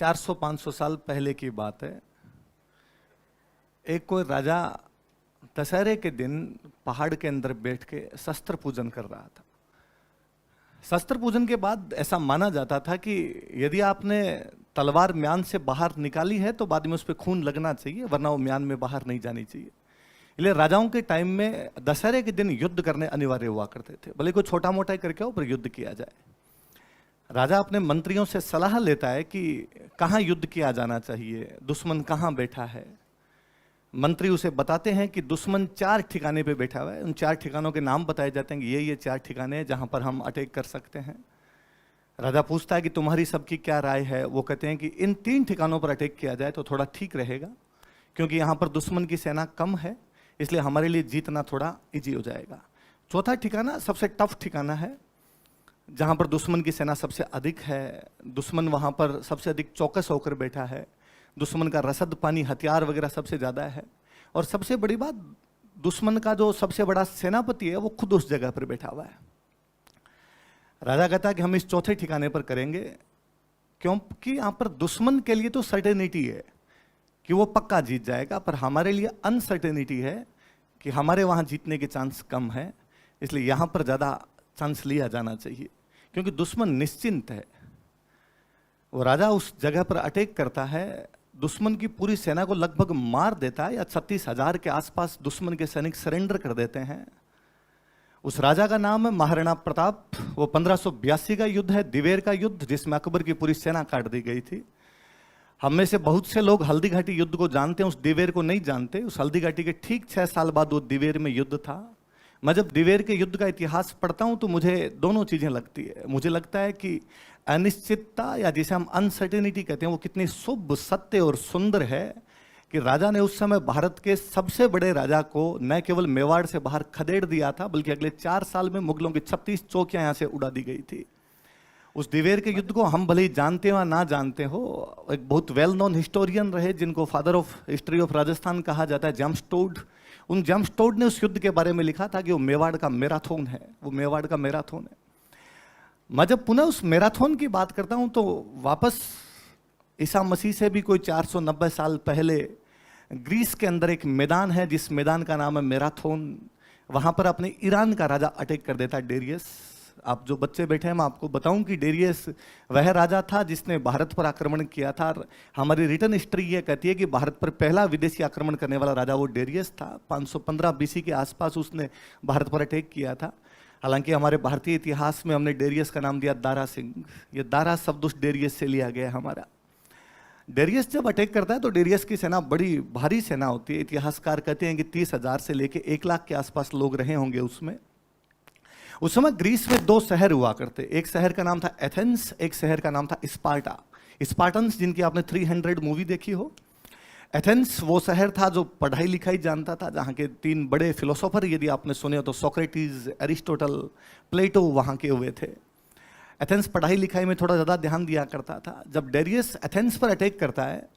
400-500 साल पहले की बात है। एक कोई राजा दशहरे के दिन पहाड़ के अंदर बैठ के शस्त्र पूजन कर रहा था। शस्त्र पूजन के बाद ऐसा माना जाता था कि यदि आपने तलवार म्यान से बाहर निकाली है तो बाद में उस पर खून लगना चाहिए, वरना वो म्यान में बाहर नहीं जानी चाहिए। इसलिए राजाओं के टाइम में दशहरे के दिन युद्ध करने अनिवार्य हुआ करते थे, भले कोई छोटा मोटा ही करके हो पर युद्ध किया जाए। राजा अपने मंत्रियों से सलाह लेता है कि कहाँ युद्ध किया जाना चाहिए, दुश्मन कहाँ बैठा है। मंत्री उसे बताते हैं कि दुश्मन 4 ठिकाने पे बैठा हुआ है। उन 4 ठिकानों के नाम बताए जाते हैं कि ये 4 ठिकाने हैं जहाँ पर हम अटैक कर सकते हैं। राजा पूछता है कि तुम्हारी सबकी क्या राय है। वो कहते हैं कि इन 3 ठिकानों पर अटैक किया जाए तो थोड़ा ठीक रहेगा, क्योंकि यहाँ पर दुश्मन की सेना कम है, इसलिए हमारे लिए जीतना थोड़ा ईजी हो जाएगा। चौथा ठिकाना सबसे टफ ठिकाना है, जहाँ पर दुश्मन की सेना सबसे अधिक है, दुश्मन वहाँ पर सबसे अधिक चौकस होकर बैठा है, दुश्मन का रसद पानी हथियार वगैरह सबसे ज़्यादा है, और सबसे बड़ी बात दुश्मन का जो सबसे बड़ा सेनापति है वो खुद उस जगह पर बैठा हुआ है। राजा कहता है कि हम इस चौथे ठिकाने पर करेंगे, क्योंकि यहाँ पर दुश्मन के लिए तो सर्टेनिटी है कि वो पक्का जीत जाएगा, पर हमारे लिए अनसर्टेनिटी है कि हमारे वहाँ जीतने के चांस कम है, इसलिए यहाँ पर ज़्यादा चांस लिया जाना चाहिए, क्योंकि दुश्मन निश्चिंत है। वो राजा उस जगह पर अटैक करता है, दुश्मन की पूरी सेना को लगभग मार देता है, या 36,000 के आसपास दुश्मन के सैनिक सरेंडर कर देते हैं। उस राजा का नाम है महाराणा प्रताप। वो 1582 का युद्ध है, दिवेर का युद्ध, जिसमें अकबर की पूरी सेना काट दी गई थी। हम में से बहुत से लोग हल्दी घाटी युद्ध को जानते हैं, उस दिवेर को नहीं जानते। उस हल्दी घाटी के ठीक 6 साल बाद वो दिवेर में युद्ध था। मैं जब दिवेर के युद्ध का इतिहास पढ़ता हूँ तो मुझे दोनों चीज़ें लगती है। मुझे लगता है कि अनिश्चितता, या जिसे हम अनसर्टेनिटी कहते हैं, वो कितनी शुभ, सत्य और सुंदर है कि राजा ने उस समय भारत के सबसे बड़े राजा को न केवल मेवाड़ से बाहर खदेड़ दिया था, बल्कि अगले 4 साल में मुगलों की 36 चौकियां यहाँ से उड़ा दी गई थी। उस दिवेर के युद्ध को हम भले ही जानते हो या ना जानते हो, एक बहुत वेल नोन हिस्टोरियन रहे जिनको father of history of Rajasthan कहा जाता है, जेम्स टोड। उन जेम्स टोड ने उस युद्ध के बारे में लिखा था कि वो मेवाड़ का मैराथन है, वो मेवाड़ का मैराथन है। मैं जब पुनः उस मैराथन की बात करता हूँ तो वापस ईसा मसीह से भी कोई 490 साल पहले ग्रीस के अंदर एक मैदान है, जिस मैदान का नाम है मैराथन। वहाँ पर अपने ईरान का राजा अटैक कर देता है, डेरियस। आप जो बच्चे बैठे हैं मैं आपको बताऊं कि डेरियस वह राजा था जिसने भारत पर आक्रमण किया था। हमारी रिटर्न हिस्ट्री ये कहती है कि भारत पर पहला विदेशी आक्रमण करने वाला राजा वो डेरियस था। 515 BC के आसपास उसने भारत पर अटैक किया था। हालांकि हमारे भारतीय इतिहास में हमने डेरियस का नाम दिया दारा सिंह। ये दारा शब्द उस डेरियस से लिया गया हमारा। डेरियस जब अटैक करता है तो डेरियस की सेना बड़ी भारी सेना होती है। इतिहासकार कहते हैं कि 30,000 से लेकर 1 लाख के आसपास लोग रहे होंगे उसमें। उस समय ग्रीस में 2 शहर हुआ करते। एक शहर का नाम था एथेंस, एक शहर का नाम था स्पार्टा। स्पार्टन्स जिनकी आपने 300 मूवी देखी हो। एथेंस वो शहर था जो पढ़ाई लिखाई जानता था, जहाँ के 3 बड़े फिलोसोफर यदि आपने सुने हो तो सोक्रेटिस, एरिस्टोटल, प्लेटो वहाँ के हुए थे। एथेंस पढ़ाई लिखाई में थोड़ा ज़्यादा ध्यान दिया करता था। जब डेरियस एथेंस पर अटैक करता है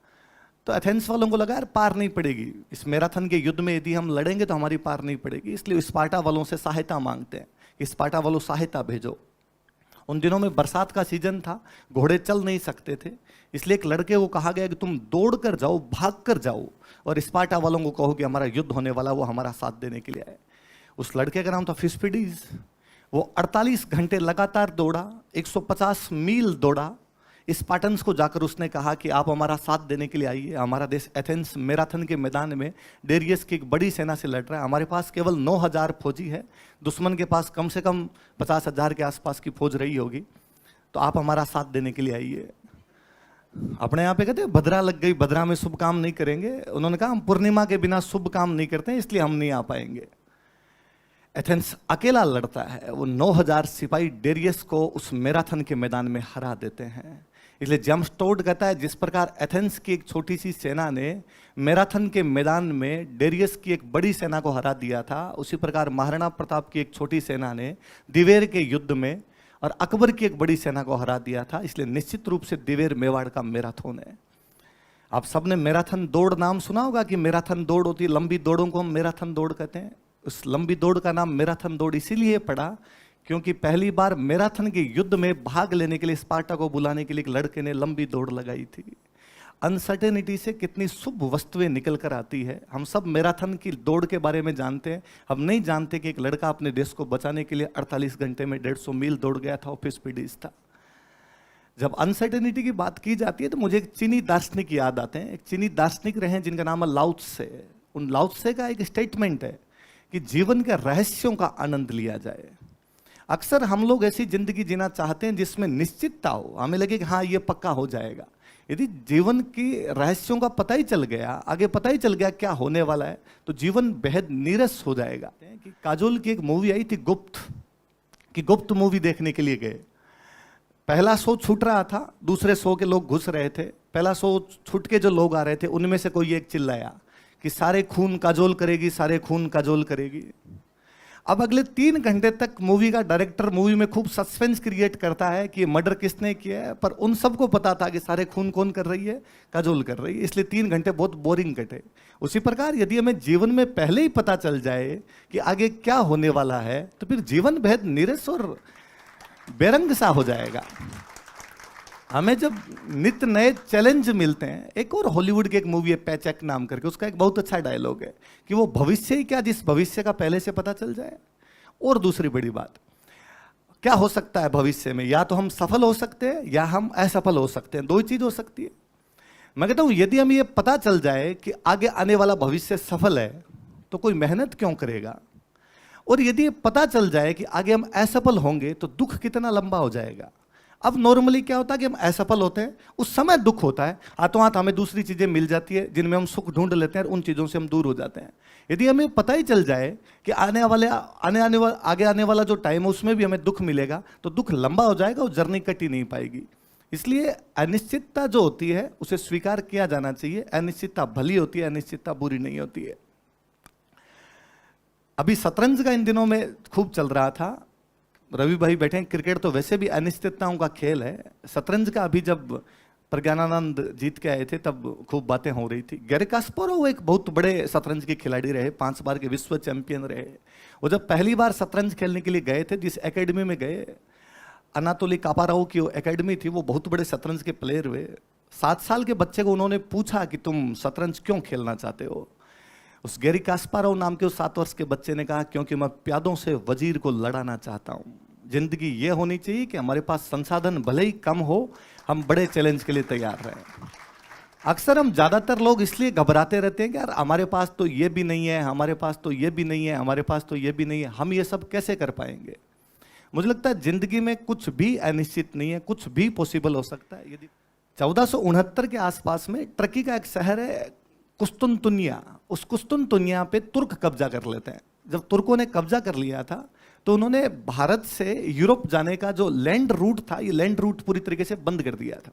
तो एथेंस वालों को लगा यार पार नहीं पड़ेगी, इस मैराथन के युद्ध में यदि हम लड़ेंगे तो हमारी पार नहीं पड़ेगी, इसलिए स्पार्टा वालों से सहायता मांगते हैं कि स्पार्टा वालों सहायता भेजो। उन दिनों में बरसात का सीजन था, घोड़े चल नहीं सकते थे, इसलिए एक लड़के को कहा गया कि तुम दौड़ कर जाओ, भाग कर जाओ, और स्पार्टा वालों को कहो कि हमारा युद्ध होने वाला, वो हमारा साथ देने के लिए आए। उस लड़के का नाम था फिस्पिडीज। वो 48 घंटे लगातार दौड़ा, 150 मील दौड़ा। स्पार्टन्स को जाकर उसने कहा कि आप हमारा साथ देने के लिए आइए, हमारा देश एथेंस मैराथन के मैदान में डेरियस की एक बड़ी सेना से लड़ रहा है, हमारे पास केवल 9,000 फौजी है, दुश्मन के पास कम से कम 50,000 के आसपास की फौज रही होगी, तो आप हमारा साथ देने के लिए आइए। अपने यहाँ पे कहते हैं भद्रा लग गई, भद्रा में शुभ काम नहीं करेंगे। उन्होंने कहा हम पूर्णिमा के बिना शुभ काम नहीं करते, इसलिए हम नहीं आ पाएंगे। एथेंस अकेला लड़ता है, वो 9,000 सिपाही डेरियस को उस मैराथन के मैदान में हरा देते हैं। इसलिए जेम्स टोड कहता है जिस प्रकार एथेंस की एक छोटी सी सेना ने मैराथन के मैदान में डेरियस की एक बड़ी सेना को हरा दिया था, उसी प्रकार महाराणा प्रताप की एक छोटी सेना ने दिवेर के युद्ध में और अकबर की एक बड़ी सेना को हरा दिया था। इसलिए निश्चित रूप से दिवेर मेवाड़ का मैराथन है। आप सबने मैराथन दौड़ नाम सुना होगा कि मैराथन दौड़ होती है, लंबी दौड़ों को हम मैराथन दौड़ कहते हैं। उस लंबी दौड़ का नाम मैराथन दौड़ इसीलिए पड़ा क्योंकि पहली बार मैराथन के युद्ध में भाग लेने के लिए स्पार्टा को बुलाने के लिए एक लड़के ने लंबी दौड़ लगाई थी। अनसर्टेनिटी से कितनी शुभ वस्तुएं निकल कर आती है। हम सब मैराथन की दौड़ के बारे में जानते हैं, हम नहीं जानते कि एक लड़का अपने देश को बचाने के लिए 48 घंटे में 150 मील दौड़ गया था, ऑफिस पीडीज था। जब अनसर्टेनिटी की बात की जाती है तो मुझे एक चीनी दार्शनिक याद आते हैं। एक चीनी दार्शनिक रहे जिनका नाम है लाओ त्से। उन लाओ त्से का एक स्टेटमेंट है कि जीवन के रहस्यों का आनंद लिया जाए। अक्सर हम लोग ऐसी जिंदगी जीना चाहते हैं जिसमें निश्चितता हो, हमें लगे कि हाँ ये पक्का हो जाएगा। यदि जीवन की रहस्यों का पता ही चल गया, आगे पता ही चल गया क्या होने वाला है, तो जीवन बेहद नीरस हो जाएगा। कि काजोल की एक मूवी आई थी गुप्त, कि गुप्त मूवी देखने के लिए गए। पहला शो छूट रहा था, दूसरे शो के लोग घुस रहे थे। पहला शो छूट के जो लोग आ रहे थे उनमें से कोई एक चिल्लाया कि सारे खून काजोल करेगी, सारे खून काजोल करेगी। अब अगले 3 घंटे तक मूवी का डायरेक्टर मूवी में खूब सस्पेंस क्रिएट करता है कि मर्डर किसने किया है, पर उन सबको पता था कि सारे खून कौन कर रही है, काजोल कर रही है। इसलिए 3 घंटे बहुत बोरिंग कटे। उसी प्रकार यदि हमें जीवन में पहले ही पता चल जाए कि आगे क्या होने वाला है, तो फिर जीवन बेहद नीरस और बेरंग सा हो जाएगा। हमें जब नित्य नए चैलेंज मिलते हैं, एक और हॉलीवुड की एक मूवी है पैचेक नाम करके, उसका एक बहुत अच्छा डायलॉग है कि वो भविष्य ही क्या जिस भविष्य का पहले से पता चल जाए। और दूसरी बड़ी बात, क्या हो सकता है भविष्य में, या तो हम सफल हो सकते हैं या हम असफल हो सकते हैं, दो ही चीज हो सकती है। मैं कहता हूं यदि हम ये पता चल जाए कि आगे आने वाला भविष्य सफल है तो कोई मेहनत क्यों करेगा, और यदि ये पता चल जाए कि आगे हम असफल होंगे तो दुख कितना लंबा हो जाएगा। अब नॉर्मली क्या होता है कि हम असफल होते हैं, उस समय दुख होता है, हाथों हाथ हमें दूसरी चीजें मिल जाती है जिनमें हम सुख ढूंढ लेते हैं और उन चीजों से हम दूर हो जाते हैं। यदि हमें पता ही चल जाए कि आगे आने वाला जो टाइम है उसमें भी हमें दुख मिलेगा, तो दुख लंबा हो जाएगा और जर्नी कटी नहीं पाएगी। इसलिए अनिश्चितता जो होती है उसे स्वीकार किया जाना चाहिए। अनिश्चितता भली होती है, अनिश्चितता बुरी नहीं होती है। अभी शतरंज का इन दिनों में खूब चल रहा था, रवि भाई बैठे हैं। क्रिकेट तो वैसे भी अनिश्चितताओं का खेल है, शतरंज का अभी जब प्रज्ञानानंद जीत के आए थे तब खूब बातें हो रही थी। गैरी कास्पारोव एक बहुत बड़े शतरंज के खिलाड़ी रहे, 5 बार के विश्व चैंपियन रहे। वो जब पहली बार शतरंज खेलने के लिए गए थे, जिस एकेडमी में गए, अनातोली कापारोव की एकेडमी थी, वो बहुत बड़े शतरंज के प्लेयर हुए। 7 साल के बच्चे को उन्होंने पूछा कि तुम शतरंज क्यों खेलना चाहते हो। उस गैरी कास्पारोव नाम के उस 7 वर्ष के बच्चे ने कहा, क्योंकि मैं प्यादों से वजीर को लड़ाना चाहता हूं। जिंदगी ये होनी चाहिए कि हमारे पास संसाधन भले ही कम हो, हम बड़े चैलेंज के लिए तैयार रहें। अक्सर हम ज्यादातर लोग इसलिए घबराते रहते हैं कि यार हमारे पास तो ये भी नहीं है, हमारे पास तो ये भी नहीं है, हमारे पास तो ये भी नहीं है, हम ये सब कैसे कर पाएंगे। मुझे लगता है जिंदगी में कुछ भी अनिश्चित नहीं है, कुछ भी पॉसिबल हो सकता है। यदि 1469 के आसपास में टर्की का एक शहर है कुस्तुनतुनिया, उस कुस्तुनतुनिया पे तुर्क कब्जा कर लेते हैं। जब तुर्कों ने कब्जा कर लिया था तो उन्होंने भारत से यूरोप जाने का जो लैंड रूट था, ये लैंड रूट पूरी तरीके से बंद कर दिया था।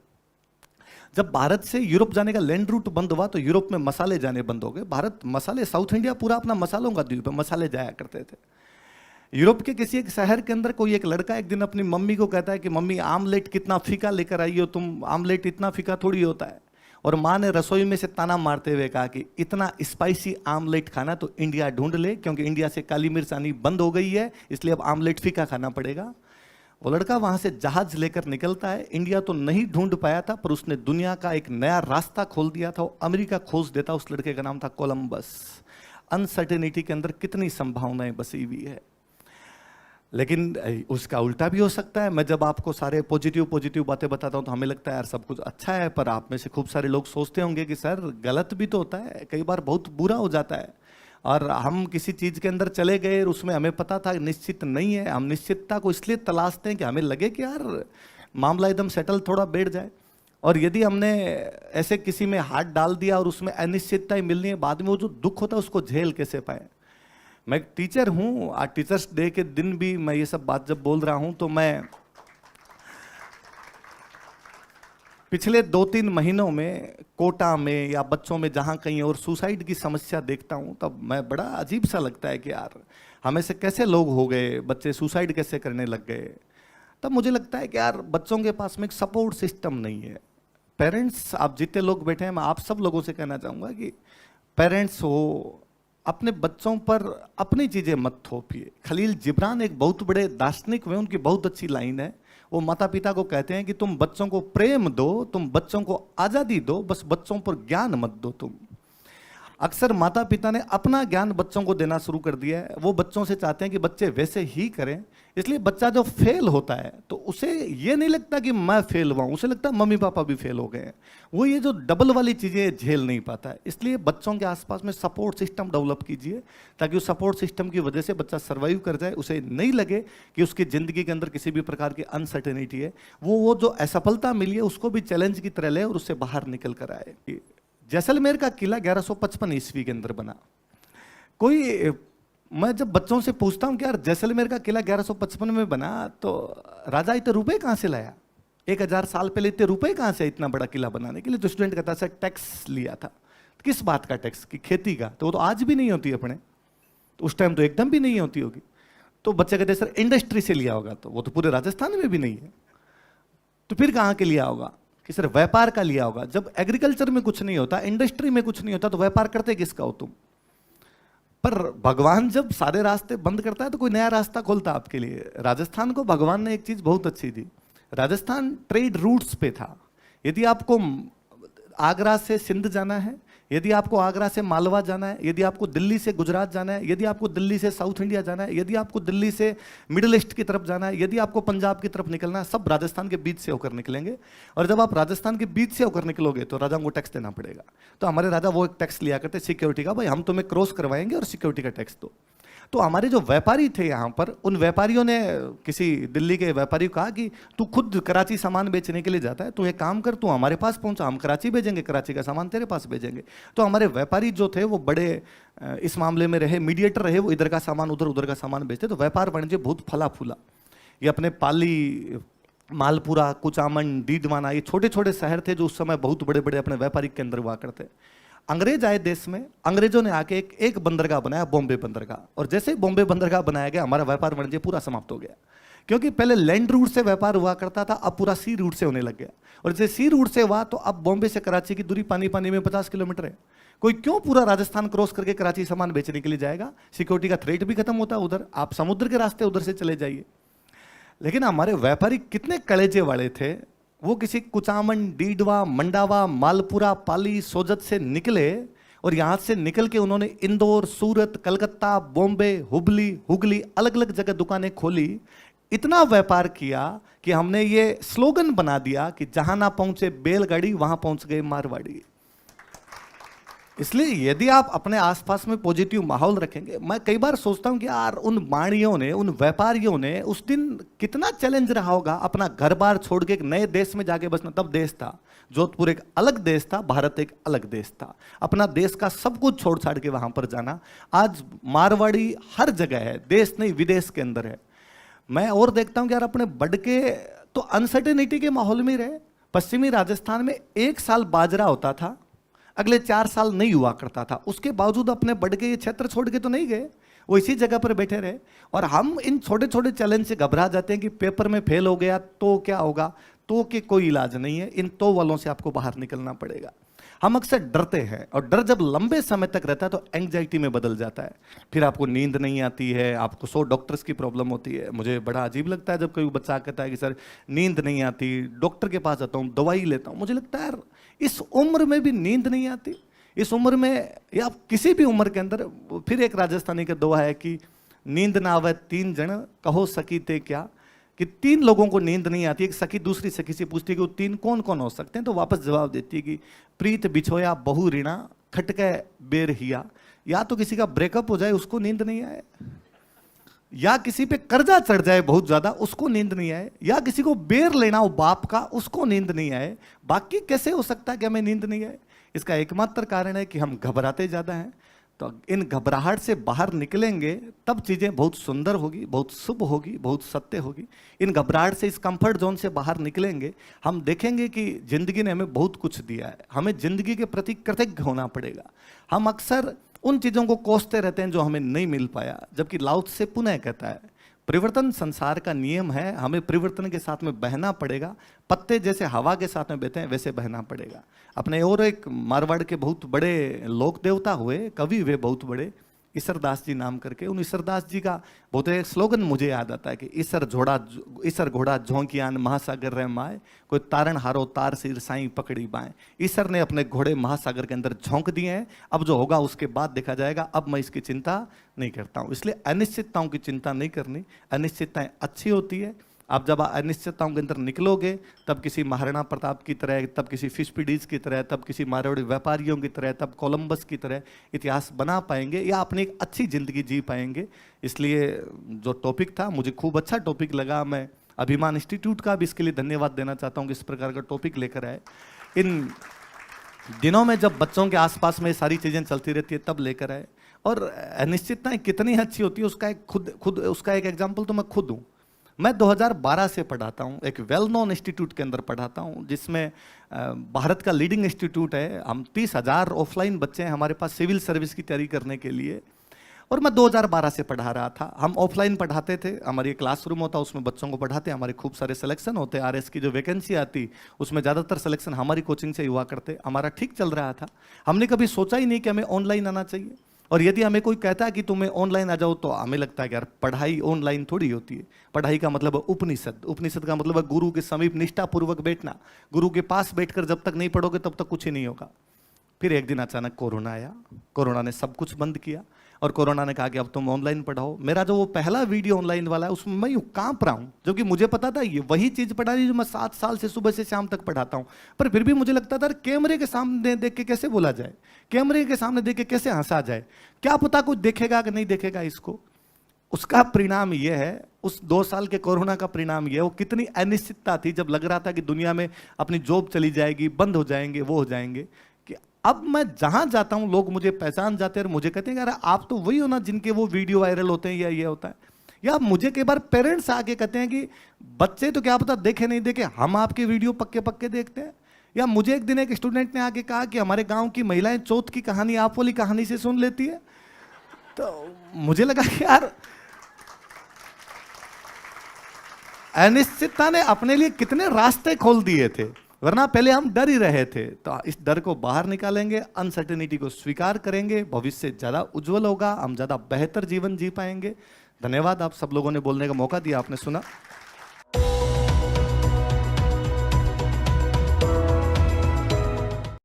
जब भारत से यूरोप जाने का लैंड रूट बंद हुआ तो यूरोप में मसाले जाने बंद हो गए। भारत मसाले, साउथ इंडिया पूरा अपना मसालों का द्वीप है, मसाले जाया करते थे। यूरोप के किसी एक शहर के अंदर कोई एक लड़का एक दिन अपनी मम्मी को कहता है कि मम्मी आमलेट कितना फीका लेकर आई हो तुम, आमलेट इतना फीका थोड़ी होता है। और माँ ने रसोई में से ताना मारते हुए कहा कि इतना स्पाइसी आमलेट खाना तो इंडिया ढूंढ ले, क्योंकि इंडिया से काली मिर्च आनी बंद हो गई है, इसलिए अब आमलेट फीका खाना पड़ेगा। वो लड़का वहां से जहाज लेकर निकलता है। इंडिया तो नहीं ढूंढ पाया था, पर उसने दुनिया का एक नया रास्ता खोल दिया था। वो अमेरिका खोज देता। उस लड़के का नाम था कोलंबस। अनसर्टेनिटी के अंदर कितनी संभावनाएं बसी हुई है, लेकिन उसका उल्टा भी हो सकता है। मैं जब आपको सारे पॉजिटिव बातें बताता हूं तो हमें लगता है यार सब कुछ अच्छा है, पर आप में से खूब सारे लोग सोचते होंगे कि सर गलत भी तो होता है, कई बार बहुत बुरा हो जाता है। और हम किसी चीज के अंदर चले गए और उसमें हमें पता था निश्चित नहीं है। हम निश्चितता को इसलिए तलाशते हैं कि हमें लगे कि यार मामला एकदम सेटल थोड़ा बैठ जाए। और यदि हमने ऐसे किसी में हाथ डाल दिया और उसमें अनिश्चितता ही मिलनी है, बाद में वो जो दुख होता है उसको झेल कैसे पाए। मैं एक टीचर हूं, आज टीचर्स डे के दिन भी मैं ये सब बात जब बोल रहा हूं तो मैं पिछले 2-3 महीनों में कोटा में या बच्चों में जहां कहीं और सुसाइड की समस्या देखता हूं, तब मैं बड़ा अजीब सा लगता है कि यार हमें से कैसे लोग हो गए, बच्चे सुसाइड कैसे करने लग गए। तब मुझे लगता है कि यार बच्चों के पास में एक सपोर्ट सिस्टम नहीं है। पेरेंट्स, आप जितने लोग बैठे हैं, मैं आप सब लोगों से कहना चाहूँगा कि पेरेंट्स हो अपने बच्चों पर अपनी चीजें मत थोपिए। खलील जिब्रान एक बहुत बड़े दार्शनिक हुए, उनकी बहुत अच्छी लाइन है। वो माता पिता को कहते हैं कि तुम बच्चों को प्रेम दो, तुम बच्चों को आजादी दो, बस बच्चों पर ज्ञान मत दो तुम। अक्सर माता पिता ने अपना ज्ञान बच्चों को देना शुरू कर दिया है। वो बच्चों से चाहते हैं कि बच्चे वैसे ही करें, इसलिए बच्चा जो फेल होता है तो उसे ये नहीं लगता कि मैं फेल हुआ हूं, उसे लगता है मम्मी पापा भी फेल हो गए हैं। वो ये जो डबल वाली चीजें झेल नहीं पाता है। इसलिए बच्चों के आसपास में सपोर्ट सिस्टम डेवलप कीजिए, ताकि उस सपोर्ट सिस्टम की वजह से बच्चा सर्वाइव कर जाए, उसे नहीं लगे कि उसकी जिंदगी के अंदर किसी भी प्रकार की अनसर्टेनिटी है। वो जो असफलता मिली है उसको भी चैलेंज की तरह ले और उससे बाहर निकल कर आए। जैसलमेर का किला 1155 ईस्वी के अंदर बना। मैं जब बच्चों से पूछता हूं कि यार जैसलमेर का किला 1155 में बना, तो राजा इतने रुपए कहां से लाया? 1000 साल पहले इतने रुपए कहां से इतना बड़ा किला बनाने के लिए? तो स्टूडेंट कहता है टैक्स लिया था। किस बात का टैक्स? की खेती का। तो वो तो आज भी नहीं होती अपने, तो उस टाइम तो एकदम भी नहीं होती होगी। तो बच्चे कहते सर इंडस्ट्री से लिया होगा। तो वो तो पूरे राजस्थान में भी नहीं है, तो फिर कहां के लिया होगा? कि सर व्यापार का लिया होगा। जब एग्रीकल्चर में कुछ नहीं होता, इंडस्ट्री में कुछ नहीं होता, तो व्यापार करते किसका हो तुम? पर भगवान जब सारे रास्ते बंद करता है तो कोई नया रास्ता खोलता आपके लिए। राजस्थान को भगवान ने एक चीज बहुत अच्छी दी, राजस्थान ट्रेड रूट्स पे था। यदि आपको आगरा से सिंध जाना है, यदि आपको आगरा से मालवा जाना है, यदि आपको दिल्ली से गुजरात जाना है, यदि आपको दिल्ली से साउथ इंडिया जाना है, यदि आपको दिल्ली से मिडिल ईस्ट की तरफ जाना है, यदि आपको पंजाब की तरफ निकलना है, सब राजस्थान के बीच से होकर निकलेंगे। और जब आप राजस्थान के बीच से होकर निकलोगे तो राजा को टैक्स देना पड़ेगा। तो हमारे राजा वो एक टैक्स लिया करते सिक्योरिटी का, भाई हम तुम्हें क्रॉस करवाएंगे और सिक्योरिटी का टैक्स दो। तो हमारे जो व्यापारी थे यहाँ पर, उन व्यापारियों ने किसी दिल्ली के व्यापारी को कहा कि तू खुद कराची सामान बेचने के लिए जाता है, तू एक काम कर, तू हमारे पास पहुंचा, हम कराची भेजेंगे, कराची का सामान तेरे पास भेजेंगे। तो हमारे व्यापारी जो थे वो बड़े इस मामले में रहे, मीडिएटर रहे, वो इधर का सामान उधर, उधर का सामान बेचते। तो व्यापार वाणिज्य बहुत फला फूला। ये अपने पाली, मालपुरा, कुचामन, डीडवाना, ये छोटे छोटे शहर थे जो उस समय बहुत बड़े बड़े अपने व्यापारी केंद्र हुआ करते। अंग्रेज आए देश में, अंग्रेजों ने आके एक बंदरगाह बनाया, बॉम्बे बंदरगाह। और जैसे ही बॉम्बे बंदरगाह बनाया गया, हमारा व्यापार वाणिज्य पूरा समाप्त हो गया। क्योंकि पहले लैंड रूट से व्यापार हुआ करता था, अब पूरा सी रूट से होने लग गया। और जैसे सी रूट से हुआ तो अब बॉम्बे से कराची की दूरी पानी पानी में 50 किलोमीटर है। कोई क्यों पूरा राजस्थान क्रॉस करके कराची सामान बेचने के लिए जाएगा? सिक्योरिटी का थ्रेट भी खत्म होता है उधर, आप समुद्र के रास्ते उधर से चले जाइए। लेकिन हमारे व्यापारी कितने कलेजे वाले थे, वो किसी कुचामन, डीडवा, मंडावा, मालपुरा, पाली, सोजत से निकले और यहां से निकल के उन्होंने इंदौर, सूरत, कलकत्ता, बॉम्बे, हुगली अलग अलग जगह दुकानें खोली। इतना व्यापार किया कि हमने ये स्लोगन बना दिया कि जहां ना पहुंचे बैलगाड़ी, वहां पहुंच गए मारवाड़ी। इसलिए यदि आप अपने आसपास में पॉजिटिव माहौल रखेंगे, मैं कई बार सोचता हूं कि यार उन वाणियों ने, उन व्यापारियों ने उस दिन कितना चैलेंज रहा होगा, अपना घर बार छोड़ के एक नए देश में जाके बसना। तब देश था, जोधपुर एक अलग देश था, भारत एक अलग देश था। अपना देश का सब कुछ छोड़ छाड़ के वहां पर जाना। आज मारवाड़ी हर जगह है, देश नहीं विदेश के अंदर है। मैं और देखता हूं कि यार अपने बड़के तो अनसर्टेनिटी के माहौल में रहे। पश्चिमी राजस्थान में 1 साल बाजरा होता था, अगले 4 साल नहीं हुआ करता था। उसके बावजूद अपने बढ़ के ये क्षेत्र छोड़ के तो नहीं गए, वो इसी जगह पर बैठे रहे। और हम इन छोटे छोटे चैलेंज से घबरा जाते हैं कि पेपर में फेल हो गया तो क्या होगा। तो के कोई इलाज नहीं है, इन तो वालों से आपको बाहर निकलना पड़ेगा। हम अक्सर डरते हैं, और डर जब लंबे समय तक रहता है तो एंग्जाइटी में बदल जाता है। फिर आपको नींद नहीं आती है, आपको 100 डॉक्टर्स की प्रॉब्लम होती है। मुझे बड़ा अजीब लगता है जब कोई बच्चा कहता है कि सर नींद नहीं आती, डॉक्टर के पास जाता हूँ, दवाई लेता हूँ। मुझे लगता है यार इस उम्र में भी नींद नहीं आती, इस उम्र में या किसी भी उम्र के अंदर। फिर एक राजस्थानी का दोहा है कि नींद ना आवे 3 जन, कहो सकी ते क्या। कि 3 लोगों को नींद नहीं आती। एक सखी दूसरी सखी से पूछती है कि वो 3 कौन कौन हो सकते हैं, तो वापस जवाब देती है कि प्रीत बिछोया बहु ऋणा, खटके बेर हिया। या तो किसी का ब्रेकअप हो जाए उसको नींद नहीं आए, या किसी पे कर्जा चढ़ जाए बहुत ज्यादा उसको नींद नहीं आए, या किसी को बेर लेना हो बाप का उसको नींद नहीं आए। बाकी कैसे हो सकता है कि हमें नींद नहीं आए? इसका एकमात्र कारण है कि हम घबराते ज्यादा हैं। तो इन घबराहट से बाहर निकलेंगे तब चीजें बहुत सुंदर होगी, बहुत शुभ होगी, बहुत सत्य होगी। इन घबराहट से, इस कंफर्ट जोन से बाहर निकलेंगे, हम देखेंगे कि जिंदगी ने हमें बहुत कुछ दिया है। हमें जिंदगी के प्रति कृतज्ञ होना पड़ेगा। हम अक्सर उन चीजों को कोसते रहते हैं जो हमें नहीं मिल पाया, जबकि लाओ त्से पुनः कहता है परिवर्तन संसार का नियम है, हमें परिवर्तन के साथ में बहना पड़ेगा। पत्ते जैसे हवा के साथ में बहते हैं वैसे बहना पड़ेगा। अपने और एक मारवाड़ के बहुत बड़े लोक देवता हुए, कवि हुए बहुत बड़े, ईसरदास जी नाम करके। उन ईसरदास जी का बहुत एक स्लोगन मुझे याद आता है कि ईसर घोड़ा झोंकियान महासागर रह माए, कोई तारण हारो तार सिर साईं पकड़ी बाएं। ईसर ने अपने घोड़े महासागर के अंदर झोंक दिए हैं, अब जो होगा उसके बाद देखा जाएगा, अब मैं इसकी चिंता नहीं करता हूं। इसलिए अनिश्चितताओं की चिंता नहीं करनी, अनिश्चितताएं अच्छी होती है। आप जब अनिश्चितताओं के अंदर निकलोगे तब किसी महाराणा प्रताप की तरह, तब किसी फिशपीडीज की तरह, तब किसी मारवाड़ी व्यापारियों की तरह, तब कोलंबस की तरह इतिहास बना पाएंगे या अपनी एक अच्छी जिंदगी जी पाएंगे। इसलिए जो टॉपिक था मुझे खूब अच्छा टॉपिक लगा। मैं अभिमान इंस्टीट्यूट का भी इसके लिए धन्यवाद देना चाहता हूँ कि इस प्रकार का टॉपिक लेकर आए। इन दिनों में जब बच्चों के आसपास में सारी चीज़ें चलती रहती है तब लेकर आए। और अनिश्चितताएं कितनी अच्छी होती है उसका एक खुद उसका एक एग्जाम्पल तो मैं खुद हूँ। मैं 2012 से पढ़ाता हूँ, एक वेल नोन इंस्टीट्यूट के अंदर पढ़ाता हूँ जिसमें भारत का लीडिंग इंस्टीट्यूट है। हम 30,000 ऑफलाइन बच्चे हैं हमारे पास सिविल सर्विस की तैयारी करने के लिए, और मैं 2012 से पढ़ा रहा था। हम ऑफलाइन पढ़ाते थे, हमारी क्लासरूम होता, उसमें बच्चों को पढ़ाते, हमारे खूब सारे सिलेक्शन होते, आरएस की जो वैकेंसी आती उसमें ज़्यादातर सिलेक्शन हमारी कोचिंग से हुआ करते। हमारा ठीक चल रहा था, हमने कभी सोचा ही नहीं कि हमें ऑनलाइन आना चाहिए। और यदि हमें कोई कहता है कि तुम्हें ऑनलाइन आ जाओ तो हमें लगता है कि यार पढ़ाई ऑनलाइन थोड़ी होती है। पढ़ाई का मतलब है उपनिषद, उपनिषद का मतलब है गुरु के समीप निष्ठापूर्वक बैठना। गुरु के पास बैठकर जब तक नहीं पढ़ोगे तब तक कुछ ही नहीं होगा। फिर एक दिन अचानक कोरोना आया, कोरोना ने सब कुछ बंद किया और कोरोना ने कहा कि अब तुम ऑनलाइन पढ़ाओ। मेरा जो वो पहला वीडियो ऑनलाइन वाला है उसमें मैं यूँ कांप रहा हूँ, जो कि मुझे पता था ये वही चीज़ पढ़ानी जो मैं 7 साल से सुबह से शाम तक पढ़ाता हूँ। पर फिर भी मुझे लगता था कैमरे के सामने देख के कैसे बोला जाए, कैमरे के सामने देख के कैसे हंसा जाए, क्या पता कुछ देखेगा कि नहीं देखेगा इसको। उसका परिणाम ये है, उस 2 साल के कोरोना का परिणाम ये है, वो कितनी अनिश्चितता थी जब लग रहा था कि दुनिया में अपनी जॉब चली जाएगी, बंद हो जाएंगे, वो हो जाएंगे। कि अब मैं जहां जाता हूं लोग मुझे पहचान जाते हैं और मुझे कहते हैं अरे आप तो वही हो ना जिनके वो वीडियो वायरल होते हैं या ये होता है। या मुझे कई बार पेरेंट्स आके कहते हैं कि बच्चे तो क्या पता देखे नहीं देखे, हम आपके वीडियो पक्के पक्के देखते हैं। या मुझे एक दिन एक स्टूडेंट ने आके कहा कि हमारे गांव की महिलाएं चौथ की कहानी आप वाली कहानी से सुन लेती है। तो मुझे लगा कि यार अनिश्चितता ने अपने लिए कितने रास्ते खोल दिए थे, वरना पहले हम डर ही रहे थे। तो इस डर को बाहर निकालेंगे, अनसर्टेनिटी को स्वीकार करेंगे, भविष्य ज्यादा उज्जवल होगा, हम ज्यादा बेहतर जीवन जी पाएंगे। धन्यवाद, आप सब लोगों ने बोलने का मौका दिया, आपने सुना।